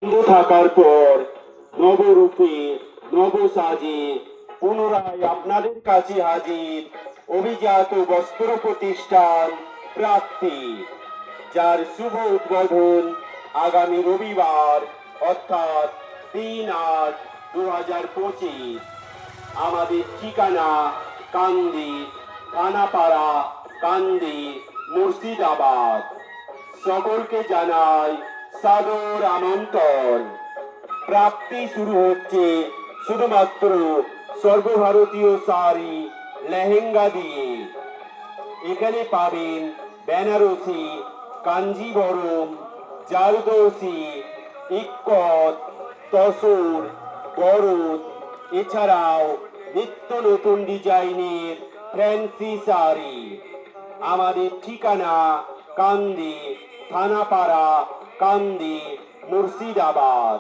বন্ধ থাকার পর নবরূপে নবসাজে পুনরায় আপনাদের কাছে হাজির অভিজাত বস্ত্র প্রতিষ্ঠান প্রাপ্তি, যার শুভ উদ্বোধন আগামী রবিবার অর্থাৎ ৩-৮-২০২৫। আমাদের ঠিকানা কান্দি, থানাপাড়া, কান্দি, মুর্শিদাবাদ। সকলকে জানাই সাদর আমন্ত্রণ। প্রাপ্তি শুরু হচ্ছে শুধুমাত্র সর্বভারতীয় শাড়ি লেহেঙ্গা দিয়ে। এখানে পাবেন বেনারসি, কাঞ্জিভরম, জারদৌসি, ইক্কত, তসর, বরদ, এছাড়াও নিত্য নতুন ডিজাইনের ফ্যান্সি শাড়ি। আমাদের ঠিকানা কান্দি, থানাপাড়া, কান্দি, মুর্শিদাবাদ।